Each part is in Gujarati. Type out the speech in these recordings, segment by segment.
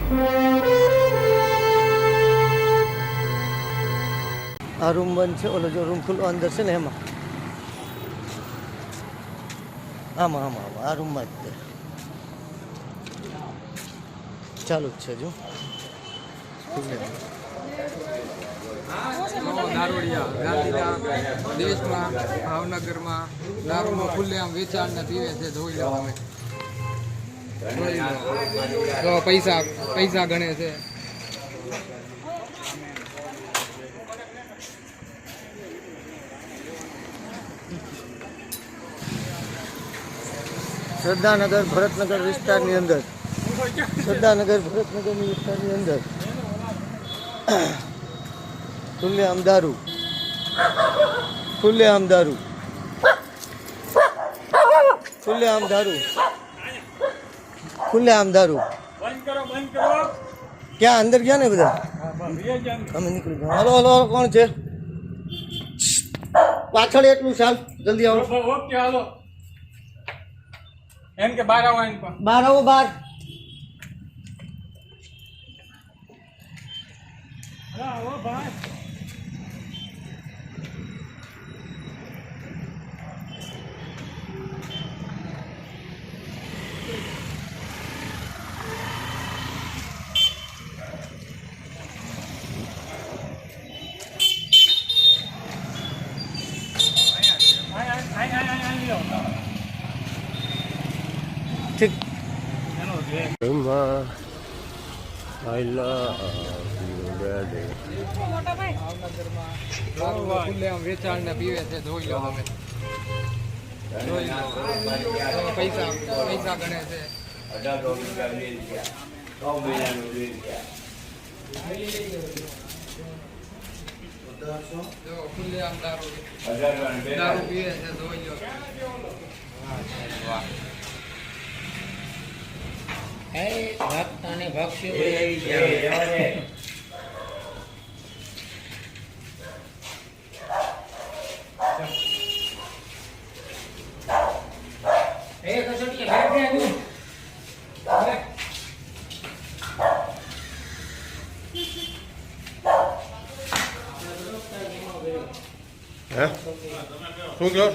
આ રૂમ બંધ છે, ઓલો જો રૂમ ખુલ્લો અંદર છે ને એમાં, આમાં આમાં આમાં આ રૂમમાં જ ચાલુ જ છે જો. દારૂડિયા ગાંધીધામ દેશમાં ભાવનગરમાં દારૂનો ખુલ્લેઆમ વેચાણ ને પીવે છે. જોઈ લો અમે, જોઈ લો તો પૈસા ગણે છે. શ્રદ્ધાનગર ભરતનગર વિસ્તારની અંદર, શ્રદ્ધાનગર ભરતનગરની વિસ્તારની અંદર ખુલ્લેઆમ દારૂ, ખુલ્લેઆમ દારૂ, ખુલ્લેઆમ દારૂ, ખુલ્લેઆમ દારૂ. ક્યાં અંદર ગયા ને બધા? અમે નીકળી ગયા. હલો હલો, કોણ છે પાછળ? એટલું ચાલ, જલ્દી આવો. ઓકે હાલો, એમ કે બહાર આવો, બહાર આવો, બહાર. ઠીક. ખુલ્લેઆમ વેચાણ ને પીવે છે. જોઈ લો તમે, જોઈ લો પૈસા ગણે છે. જો ખુલ્લેઆમ દારૂ પીવે છે. જોઈ લો. ભક્ત અને ભક્ષ્ય શું કહો?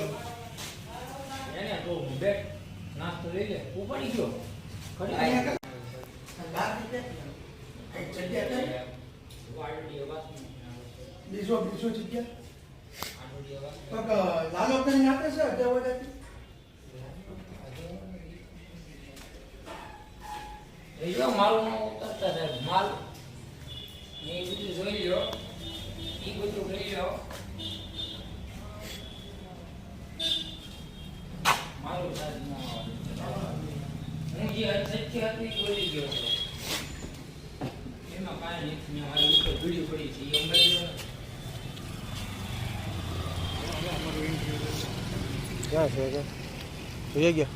નાસ્તો લઈ લે, ઉપાડી ગયો. બીજો જગ્યા લાલો કરીને આપે છે માલ નો ઉતરતા થાય. માલ એ બધું જોઈ લો, એ બધું લઈ લો. મારું હું જે સચ્ચી હતી બોલી ગયો હતો. એમાં કાંઈ નથી, મારી ઉપર ભીડી પડી છે. એ ક્યાં છે? જોઈ ગયા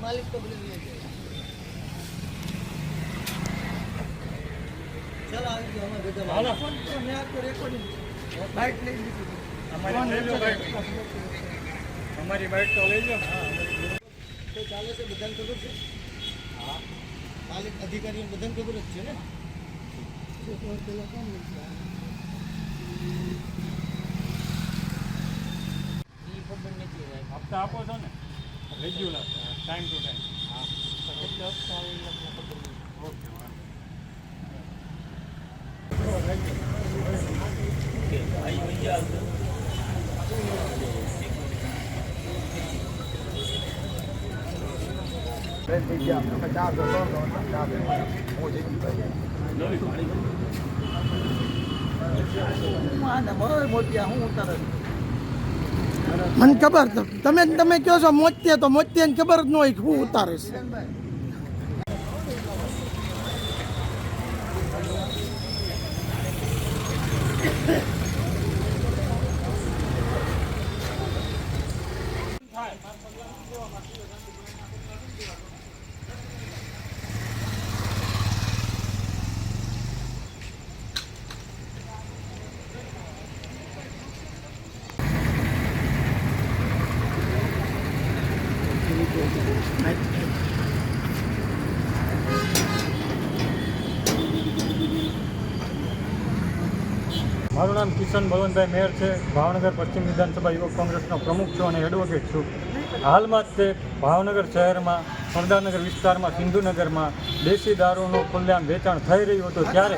માલિક તો બધું લઈ જાય. ચાલો આવી ગયો. અમે બધા મેં આ તો રેકોર્ડિંગ બાઇક લઈ લીધી. અમારી બાઇક તો લઈ લો. તો ચાલે છે, બધાને ખબર છે. હા, માલિક અધિકારીઓ બધાને ખબર જ છે ને. પેલા કોણ હપ્તા આપો છો ને રેગ્યુલર, ટાઈમ ટુ ટાઈમ? હા. કેટલા હપ્તા આવે એ ખબર નહીં. ઓકે. મને ખબર, તમે કહો છો મોતિયા, તો મોતિયાને ખબર જ ન હોય હું ઉતારે છે. મારું નામ કિશન બળવંતભાઈ મેર છે. ભાવનગર પશ્ચિમ વિધાનસભા યુવક કોંગ્રેસનો પ્રમુખ છું અને એડવોકેટ છું. હાલમાં જ તે ભાવનગર શહેરમાં સરદારનગર વિસ્તારમાં સિંધુનગરમાં દેશી દારૂનું ખુલ્લેઆમ વેચાણ થઈ રહ્યું હતું ત્યારે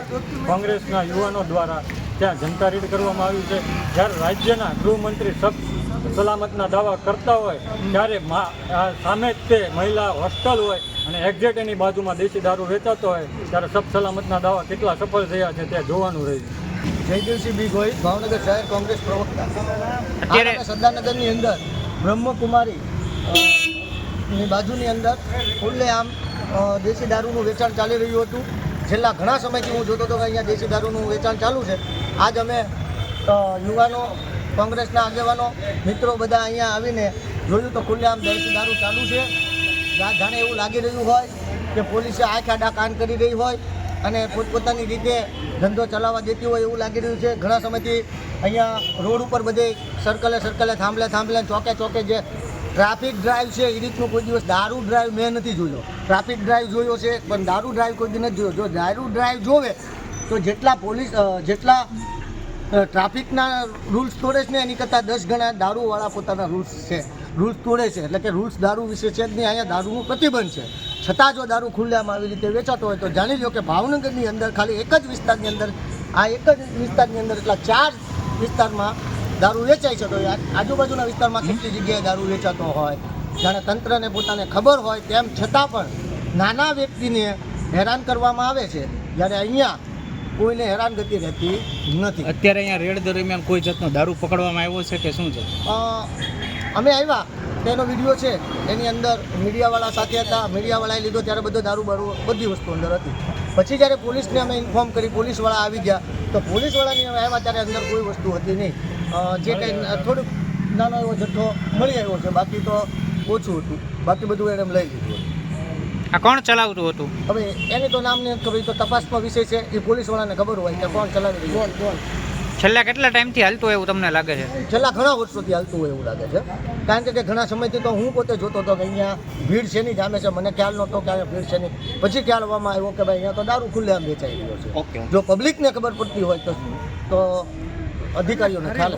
કોંગ્રેસના યુવાનો દ્વારા ત્યાં જનતા રેડ કરવામાં આવ્યું છે. જ્યારે રાજ્યના ગૃહમંત્રી સલામતના દાવા કરતા હોય ત્યારે સામે જ તે મહિલા હોસ્ટેલ હોય અને એક્ઝેક્ટ એની બાજુમાં દેશી દારૂ વેચાતો હોય ત્યારે સલામતના દાવા કેટલા સફળ થયા છે તે જોવાનું રહ્યું. જયદેવસિંહ બી ગોહિલ, ભાવનગર શહેર કોંગ્રેસ પ્રવક્તા. અત્યારે સરદારનગરની અંદર બ્રહ્મકુમારી ની બાજુની અંદર ખુલ્લેઆમ દેશી દારૂનું વેચાણ ચાલી રહ્યું હતું. છેલ્લા ઘણા સમયથી હું જોતો હતો કે અહીંયા દેશી દારૂનું વેચાણ ચાલુ છે. આજ અમે યુવાનો, કોંગ્રેસના આગેવાનો, મિત્રો બધા અહીંયા આવીને જોયું તો ખુલ્લેઆમ દેશી દારૂ ચાલુ છે. જાણે એવું લાગી રહ્યું હોય કે પોલીસે આંખ આડા કાન કરી રહી હોય અને પોતપોતાની રીતે ધંધો ચલાવવા દેતી હોય એવું લાગી રહ્યું છે. ઘણા સમયથી અહીંયા રોડ ઉપર બધે સર્કલે થાંભલે ચોકે જે ટ્રાફિક ડ્રાઈવ છે એ રીતનું કોઈ દિવસ દારૂ ડ્રાઈવ મેં નથી જોયો. ટ્રાફિક ડ્રાઈવ જોયો છે પણ દારૂ ડ્રાઈવ કોઈ દી નથી જોયો. જો દારૂ ડ્રાઈવ જોવે તો જેટલા ટ્રાફિકના રૂલ્સ તોડે છે ને એની કરતાં 10 ગણા દારૂવાળા પોતાના રૂલ્સ તોડે છે. એટલે કે રૂલ્સ દારૂ વિશે છે જ નહીં. અહીંયા દારૂનું પ્રતિબંધ છે. છતાં જો દારૂ ખુલ્લેઆમ આવી રીતે વેચાતો હોય તો જાણી લો કે ભાવનગરની અંદર ખાલી એક જ વિસ્તારની અંદર એટલા 4 વિસ્તારમાં દારૂ વેચાય છે. તો આજુબાજુના વિસ્તારમાં કેટલી જગ્યાએ દારૂ વેચાતો હોય. જાણે તંત્રને પોતાને ખબર હોય તેમ છતાં પણ નાના વ્યક્તિને હેરાન કરવામાં આવે છે, જ્યારે અહીંયા કોઈને હેરાનગતિ રહેતી નથી. અત્યારે અહીંયા રેડ દરમિયાન કોઈ જાતનો દારૂ પકડવામાં આવ્યો છે કે શું છે? અમે આવ્યા તેનો વિડીયો છે, એની અંદર મીડિયાવાળા સાથે હતા. મીડિયાવાળાએ લીધો ત્યારે બધો દારૂ બધી વસ્તુ અંદર હતી. પછી જ્યારે પોલીસને અમે ઇન્ફોર્મ કરી, પોલીસવાળા આવી ગયા તો પોલીસવાળાની અમે આવ્યા ત્યારે અંદર કોઈ વસ્તુ હતી નહીં. જે કંઈ થોડુંક નાનો એવો જથ્થો મળી આવ્યો છે, બાકી તો ઓછું હતું. બાકી બધું એને લઈ લીધું. આ કોણ ચલાવતું હતું? હવે એની તો નામ નથી ખબર, તો તપાસનો વિષય છે. એ પોલીસવાળાને ખબર હોય કે કોણ ચલાવી રહ્યું. કોણ છેલ્લા કેટલા ટાઈમથી હાલતું એવું તમને લાગે છે? છેલ્લા ઘણા વર્ષોથી હાલતું હોય એવું લાગે છે. કારણ કે ઘણા સમયથી તો હું પોતે જોતો હતો કે અહીંયા ભીડ શેની જામે છે. મને ખ્યાલ નહોતો કે અહીંયા ભીડ શેની. પછી ખ્યાલ આવવામાં આવ્યો કે ભાઈ અહીંયા તો દારૂ ખુલ્લેઆમ વેચાઈ રહ્યો છે. ઓકે. જો પબ્લિકને ખબર પડતી હોય તો અધિકારીઓને ખ્યાલ.